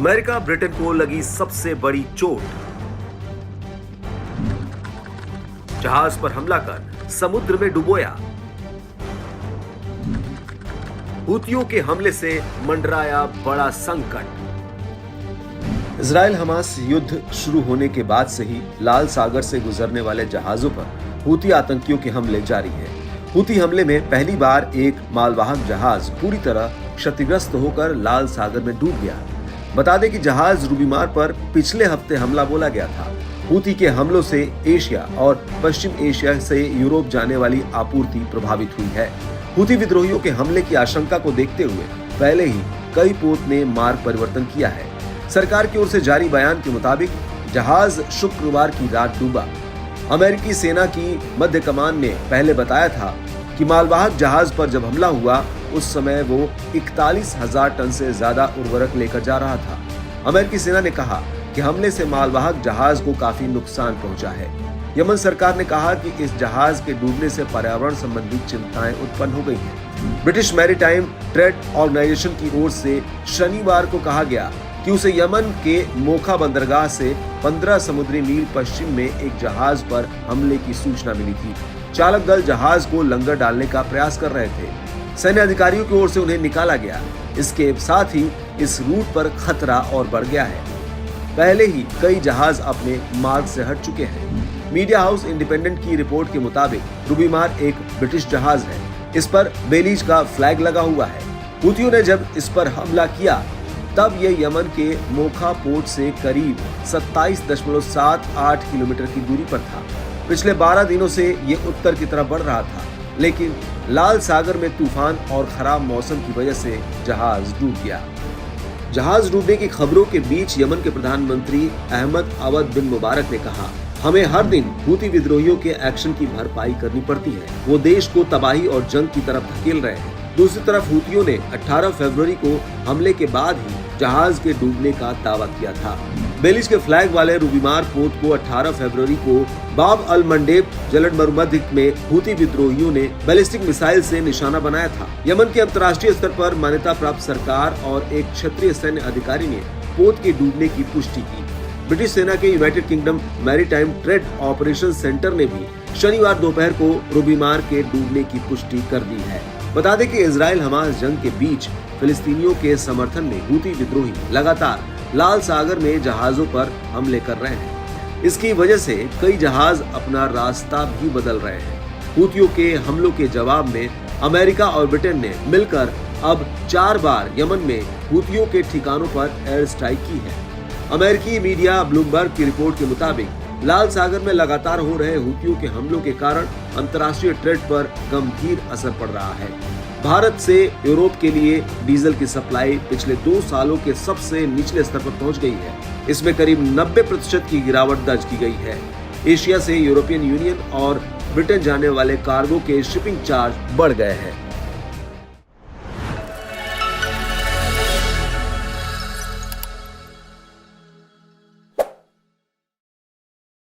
America Britain को लगी सबसे बड़ी चोट। जहाज पर हमला कर समुद्र में डुबोया। हूतियों के हमले से मंडराया बड़ा संकट। इजराइल हमास युद्ध शुरू होने के बाद से ही लाल सागर से गुजरने वाले जहाजों पर हूती आतंकियों के हमले जारी हैं। हूती हमले में पहली बार एक मालवाहक जहाज पूरी तरह क्षतिग्रस्त होकर लाल सागर में डूब गया। बता दें कि जहाज रूबीमार पर पिछले हफ्ते हमला बोला गया था। हूती के हमलों से एशिया और पश्चिम एशिया से यूरोप जाने वाली आपूर्ति प्रभावित हुई है। हूती विद्रोहियों के हमले की आशंका को देखते हुए पहले ही कई पोत ने मार्ग परिवर्तन किया है। सरकार की ओर से जारी बयान के मुताबिक जहाज शुक्रवार की रात डूबा। अमेरिकी सेना की मध्य कमान ने पहले बताया था कि मालवाहक जहाज पर जब हमला हुआ उस समय वो 41,000 टन से ज्यादा उर्वरक लेकर जा रहा था। अमेरिकी सेना ने कहा कि हमले से मालवाहक जहाज को काफी नुकसान पहुंचा है। यमन सरकार ने कहा कि इस जहाज के डूबने से पर्यावरण संबंधी चिंताएं उत्पन्न हो गई हैं। ब्रिटिश मैरीटाइम ट्रेड ऑर्गेनाइजेशन की ओर से शनिवार को कहा गया कि उसे यमन के मोखा बंदरगाह से 15 समुद्री मील पश्चिम में एक जहाज पर हमले की सूचना मिली थी। चालक दल जहाज को लंगर डालने का प्रयास कर रहे थे। सैन्य अधिकारियों की ओर से उन्हें निकाला गया। इसके साथ ही इस रूट पर खतरा और बढ़ गया है। पहले ही कई जहाज अपने मार्ग से हट चुके हैं। मीडिया हाउस इंडिपेंडेंट की रिपोर्ट के मुताबिक रूबीमार एक ब्रिटिश जहाज है। इस पर बेलीज का फ्लैग लगा हुआ है। हूतियों ने जब इस पर हमला किया तब ये यमन के मोखा पोर्ट से करीब 27.78 किलोमीटर की दूरी पर था। पिछले 12 दिनों से ये उत्तर की तरफ बढ़ रहा था, लेकिन लाल सागर में तूफान और खराब मौसम की वजह से जहाज डूब गया। जहाज डूबने की खबरों के बीच यमन के प्रधानमंत्री अहमद अवद बिन मुबारक ने कहा, हमें हर दिन हूती विद्रोहियों के एक्शन की भरपाई करनी पड़ती है। वो देश को तबाही और जंग की तरफ धकेल रहे हैं। दूसरी तरफ हूतियों ने 18 फरवरी को हमले के बाद ही जहाज के डूबने का दावा किया था। बेलीज के फ्लैग वाले रूबीमार पोर्ट को 18 फरवरी को बाब अल मंडेब जलमरुमध्य में हूती विद्रोहियों ने बैलिस्टिक मिसाइल से निशाना बनाया था। यमन के अंतर्राष्ट्रीय स्तर पर मान्यता प्राप्त सरकार और एक क्षेत्रीय सैन्य अधिकारी ने पोर्ट के डूबने की पुष्टि की। ब्रिटिश सेना के United kingdom maritime trade operation centre ने भी शनिवार दोपहर को रूबीमार के डूबने की पुष्टि कर दी है। बता दें कि इजराइल हमास जंग के बीच फिलिस्तीनियों के समर्थन में हूती विद्रोही लगातार लाल सागर में जहाजों पर हमले कर रहे हैं। इसकी वजह से कई जहाज अपना रास्ता भी बदल रहे हैं। हूतियों के हमलों के जवाब में अमेरिका और ब्रिटेन ने मिलकर अब 4 बार यमन में हूतियों के ठिकानों पर एयर स्ट्राइक की है। अमेरिकी मीडिया ब्लूमबर्ग की रिपोर्ट के मुताबिक लाल सागर में लगातार हो रहे हूतियों के हमलों के कारण अंतर्राष्ट्रीय ट्रेड पर गंभीर असर पड़ रहा है। भारत से यूरोप के लिए डीजल की सप्लाई पिछले 2 सालों के सबसे निचले स्तर पर पहुंच गई है। इसमें करीब 90% की गिरावट दर्ज की गई है। एशिया से यूरोपियन यूनियन और ब्रिटेन जाने वाले कार्गो के शिपिंग चार्ज बढ़ गए हैं।